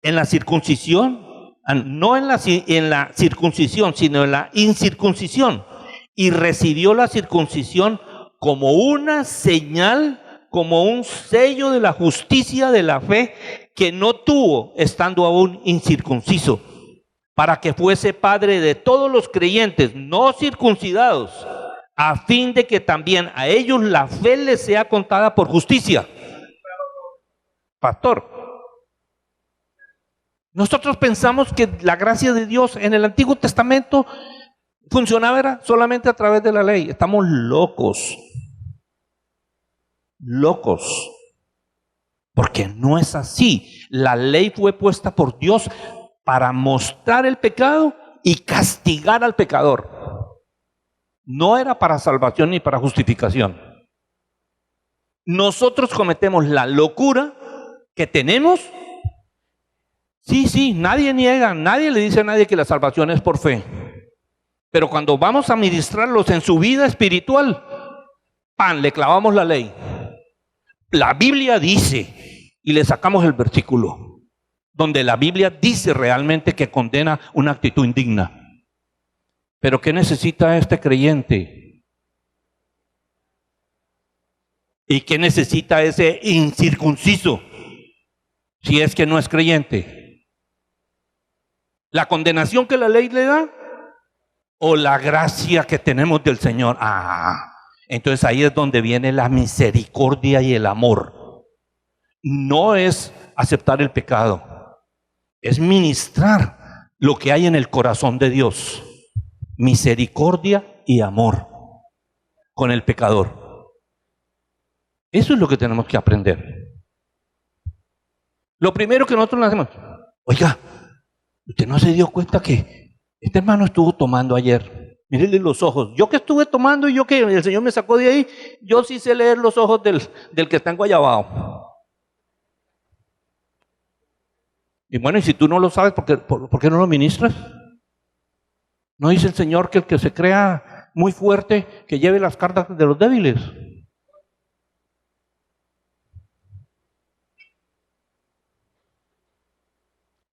en la circuncisión, no en la circuncisión, sino en la incircuncisión, y recibió la circuncisión como una señal, como un sello de la justicia de la fe que no tuvo estando aún incircunciso, para que fuese padre de todos los creyentes no circuncidados, a fin de que también a ellos la fe les sea contada por justicia. Pastor, nosotros pensamos que la gracia de Dios en el Antiguo Testamento funcionaba solamente a través de la ley. Estamos locos. Locos. Porque no es así. La ley fue puesta por Dios para mostrar el pecado y castigar al pecador. No era para salvación ni para justificación. Nosotros cometemos la locura que tenemos. Sí, nadie niega, nadie le dice a nadie que la salvación es por fe. Pero cuando vamos a ministrarlos en su vida espiritual, le clavamos la ley. La Biblia dice, y le sacamos el versículo, donde la Biblia dice realmente que condena una actitud indigna. Pero ¿qué necesita este creyente? ¿Y qué necesita ese incircunciso si es que no es creyente? ¿La condenación que la ley le da o la gracia que tenemos del Señor? Entonces ahí es donde viene la misericordia y el amor. No es aceptar el pecado, es ministrar lo que hay en el corazón de Dios. Misericordia y amor con el pecador. Eso es lo que tenemos que aprender. Lo primero que nosotros hacemos, oiga, ¿usted no se dio cuenta que Este hermano estuvo tomando ayer. Mírenle los ojos. Yo que estuve tomando y yo que el Señor me sacó de ahí, yo sí sé leer los ojos del que está en Guayabao. Y bueno, y si tú no lo sabes, ¿por qué no lo ministras? ¿No dice el Señor que el que se crea muy fuerte, que lleve las cargas de los débiles?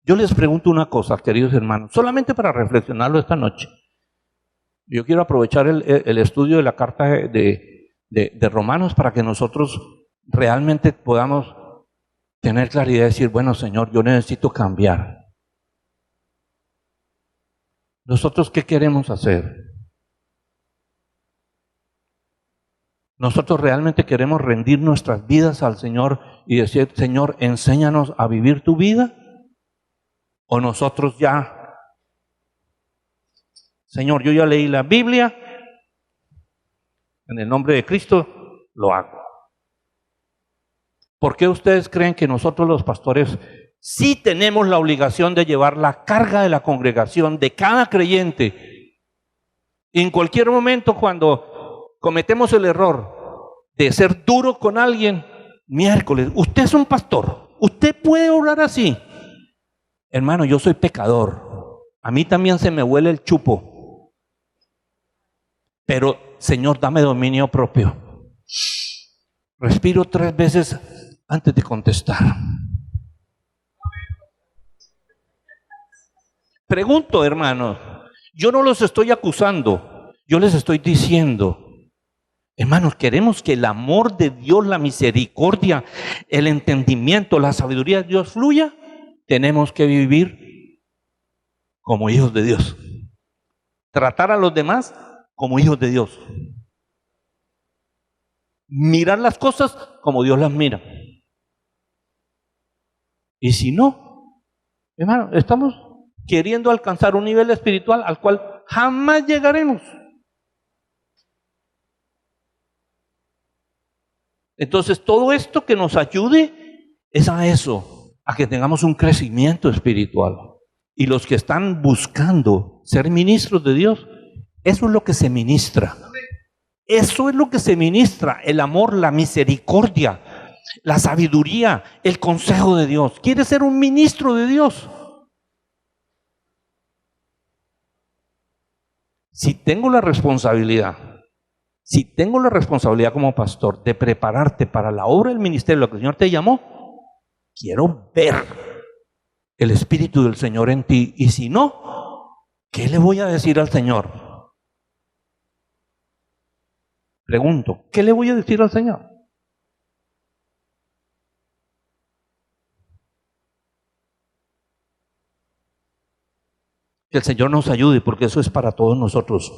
Yo les pregunto una cosa, queridos hermanos, solamente para reflexionarlo esta noche. Yo quiero aprovechar el estudio de la carta de Romanos para que nosotros realmente podamos tener claridad y decir, bueno, Señor, yo necesito cambiar. ¿Nosotros qué queremos hacer? ¿Nosotros realmente queremos rendir nuestras vidas al Señor y decir, Señor, enséñanos a vivir tu vida? ¿O nosotros ya, Señor, yo ya leí la Biblia, en el nombre de Cristo lo hago? ¿Por qué ustedes creen que nosotros los pastores sí tenemos la obligación de llevar la carga de la congregación, de cada creyente? Y en cualquier momento cuando cometemos el error de ser duro con alguien, miércoles, usted es un pastor, usted puede orar así. Hermano, yo soy pecador, a mí también se me huele el chupo, pero Señor, dame dominio propio. Respiro 3 veces antes de contestar. Pregunto, hermanos, yo no los estoy acusando, yo les estoy diciendo, hermanos, queremos que el amor de Dios, la misericordia, el entendimiento, la sabiduría de Dios fluya. Tenemos que vivir como hijos de Dios. Tratar a los demás como hijos de Dios. Mirar las cosas como Dios las mira. Y si no, hermano, estamos queriendo alcanzar un nivel espiritual al cual jamás llegaremos. Entonces, todo esto que nos ayude es a eso, a que tengamos un crecimiento espiritual. Y los que están buscando ser ministros de Dios, eso es lo que se ministra. Eso es lo que se ministra, el amor, la misericordia, la sabiduría, el consejo de Dios. ¿Quieres ser un ministro de Dios? Si tengo la responsabilidad como pastor de prepararte para la obra del ministerio, lo que el Señor te llamó, quiero ver el Espíritu del Señor en ti. Y si no, ¿qué le voy a decir al Señor? Pregunto, ¿qué le voy a decir al Señor? Que el Señor nos ayude, porque eso es para todos nosotros.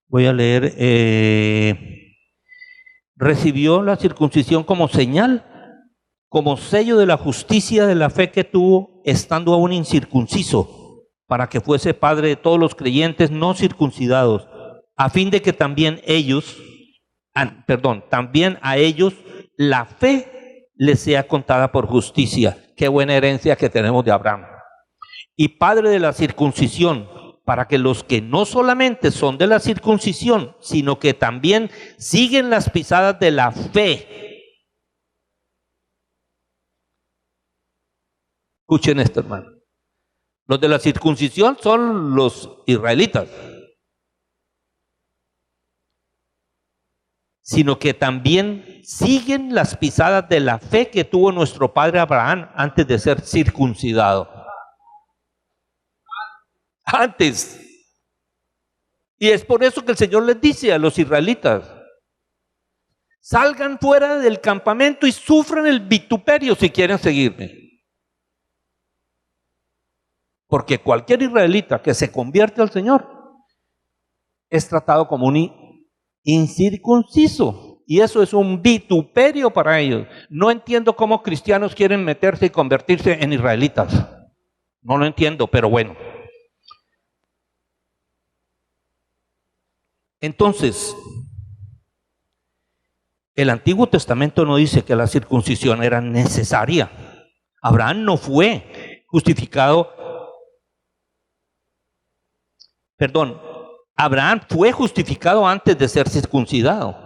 Voy a leer, recibió la circuncisión como señal, como sello de la justicia de la fe que tuvo estando aún incircunciso, para que fuese padre de todos los creyentes no circuncidados, a fin de que también también a ellos la fe les sea contada por justicia. Qué buena herencia que tenemos de Abraham. Y padre de la circuncisión, para que los que no solamente son de la circuncisión, sino que también siguen las pisadas de la fe. Escuchen esto, hermano. Los de la circuncisión son los israelitas, sino que también siguen las pisadas de la fe que tuvo nuestro padre Abraham antes de ser circuncidado. Antes. Y es por eso que el Señor les dice a los israelitas, salgan fuera del campamento y sufran el vituperio si quieren seguirme. Porque cualquier israelita que se convierte al Señor es tratado como un incircunciso. Y eso es un vituperio para ellos. No entiendo cómo cristianos quieren meterse y convertirse en israelitas. No lo entiendo, pero bueno, Entonces, el Antiguo Testamento no dice que la circuncisión era necesaria. Abraham no fue justificado, Abraham fue justificado antes de ser circuncidado.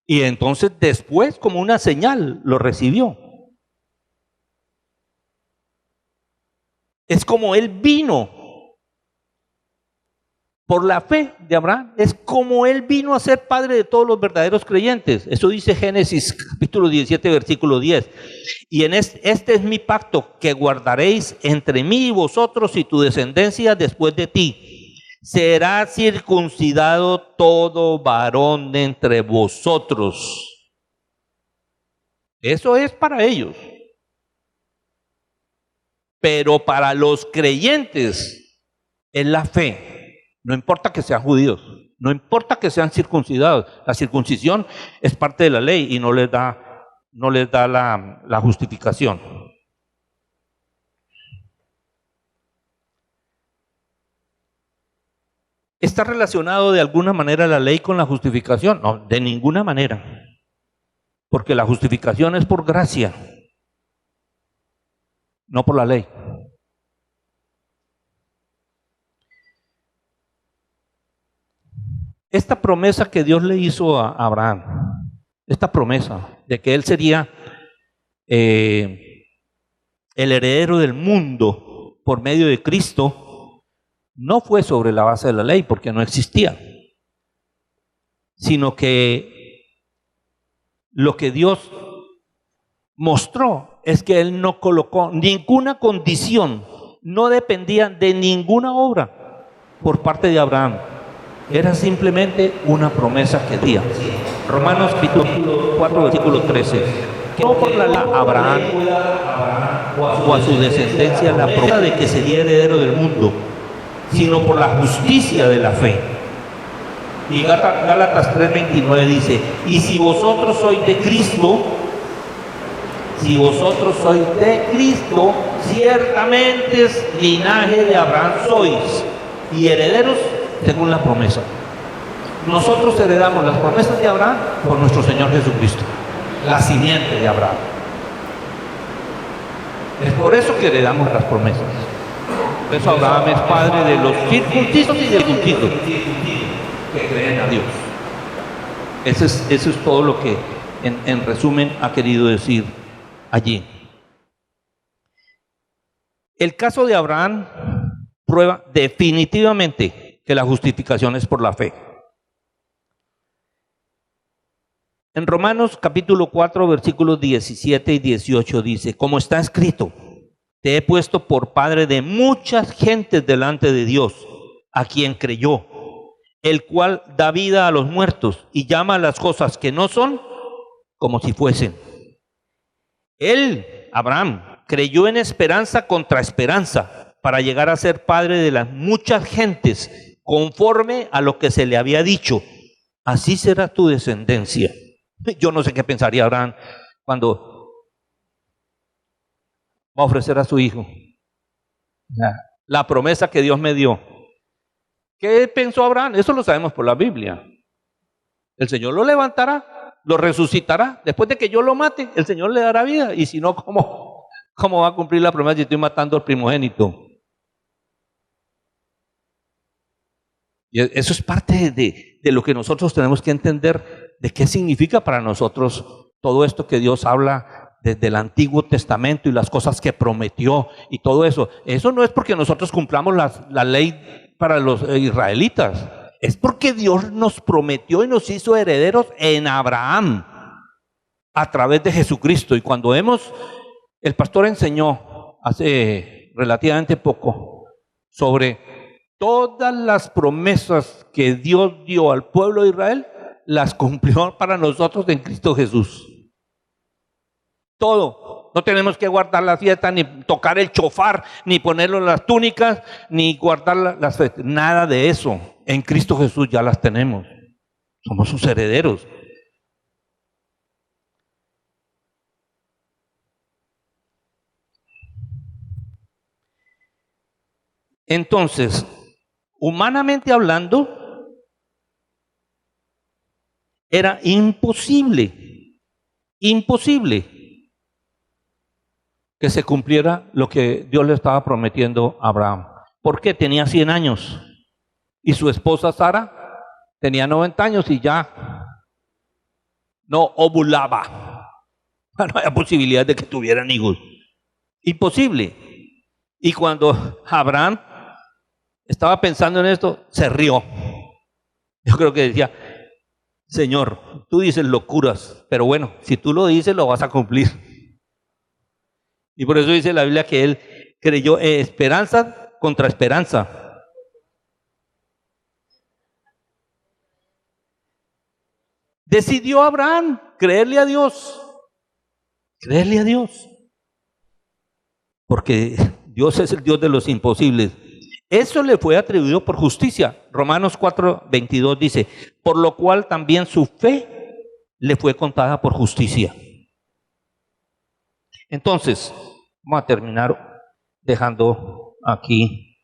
Y entonces después, como una señal, lo recibió. Es como él vino por la fe de Abraham. Es como él vino a ser padre de todos los verdaderos creyentes. Eso dice Génesis capítulo 17, versículo 10. Y en este es mi pacto que guardaréis entre mí y vosotros y tu descendencia después de ti. Será circuncidado todo varón de entre vosotros. Eso es para ellos. Pero para los creyentes es la fe. No importa que sean judíos, no importa que sean circuncidados. La circuncisión es parte de la ley y no les da la justificación. ¿Está relacionado de alguna manera la ley con la justificación? No, de ninguna manera. Porque la justificación es por gracia, no por la ley. Esta promesa que Dios le hizo a Abraham, esta promesa de que él sería el heredero del mundo por medio de Cristo, no fue sobre la base de la ley, porque no existía, sino que lo que Dios mostró es que Él no colocó ninguna condición, no dependía de ninguna obra por parte de Abraham. Era simplemente una promesa que dio. Romanos capítulo 4, versículo 13. No por la ley Abraham o a su descendencia la promesa de que sería heredero del mundo, sino por la justicia de la fe. Y Gálatas 3:29 dice: y si vosotros sois de Cristo, ciertamente es linaje de Abraham sois, y herederos según la promesa. Nosotros heredamos las promesas de Abraham por nuestro Señor Jesucristo, la simiente de Abraham. Es por eso que heredamos las promesas. Por eso Abraham es padre de los circuncisos y circuncisos que creen a Dios. Eso es todo lo que en resumen ha querido decir allí. El caso de Abraham prueba definitivamente que la justificación es por la fe. En Romanos capítulo 4, versículos 17 y 18 dice: como está escrito, te he puesto por padre de muchas gentes delante de Dios, a quien creyó, el cual da vida a los muertos y llama a las cosas que no son como si fuesen. Él, Abraham, creyó en esperanza contra esperanza para llegar a ser padre de las muchas gentes, conforme a lo que se le había dicho: así será tu descendencia. Yo no sé qué pensaría Abraham cuando va a ofrecer a su hijo la promesa que Dios me dio. ¿Qué pensó Abraham? Eso lo sabemos por la Biblia. El Señor lo levantará, lo resucitará. Después de que yo lo mate, el Señor le dará vida. Y si no, ¿cómo va a cumplir la promesa si estoy matando al primogénito? Y eso es parte de lo que nosotros tenemos que entender, de qué significa para nosotros todo esto que Dios habla desde el Antiguo Testamento y las cosas que prometió y todo eso. Eso no es porque nosotros cumplamos la ley para los israelitas, es porque Dios nos prometió y nos hizo herederos en Abraham a través de Jesucristo. Y cuando el pastor enseñó hace relativamente poco sobre todas las promesas que Dios dio al pueblo de Israel, las cumplió para nosotros en Cristo Jesús. Todo. No tenemos que guardar la fiesta, ni tocar el chofar, ni ponerlo en las túnicas, ni guardar las fiestas. Nada de eso. En Cristo Jesús ya las tenemos. Somos sus herederos. Entonces, humanamente hablando, era imposible que se cumpliera lo que Dios le estaba prometiendo a Abraham. Porque tenía 100 años y su esposa Sara tenía 90 años y ya no ovulaba. No había posibilidad de que tuvieran hijos. Imposible. Y cuando Abraham estaba pensando en esto, se rió. Yo creo que decía, Señor, tú dices locuras, pero bueno, si tú lo dices, lo vas a cumplir. Y por eso dice la Biblia que él creyó esperanza contra esperanza. Decidió Abraham creerle a Dios. Creerle a Dios. Porque Dios es el Dios de los imposibles. Eso le fue atribuido por justicia. Romanos 4:22 dice, por lo cual también su fe le fue contada por justicia. Entonces, vamos a terminar dejando aquí.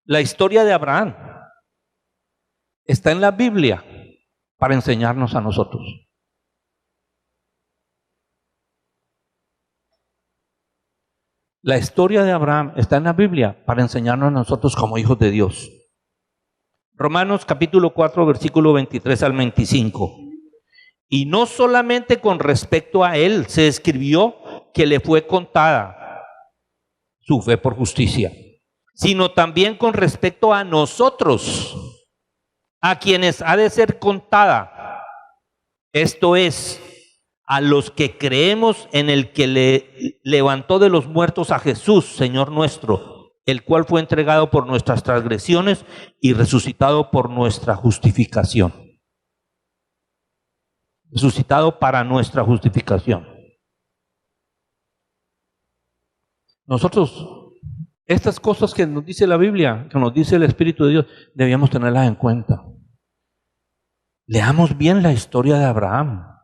La historia de Abraham está en la Biblia para enseñarnos a nosotros. La historia de Abraham está en la Biblia para enseñarnos a nosotros como hijos de Dios. Romanos capítulo 4, versículo 23 al 25. Y no solamente con respecto a él se escribió que le fue contada su fe por justicia, sino también con respecto a nosotros, a quienes ha de ser contada. Esto es, a los que creemos en el que le levantó de los muertos a Jesús, Señor nuestro, el cual fue entregado por nuestras transgresiones y resucitado por nuestra justificación. Resucitado para nuestra justificación. Nosotros, estas cosas que nos dice la Biblia, que nos dice el Espíritu de Dios, debíamos tenerlas en cuenta. Leamos bien la historia de Abraham.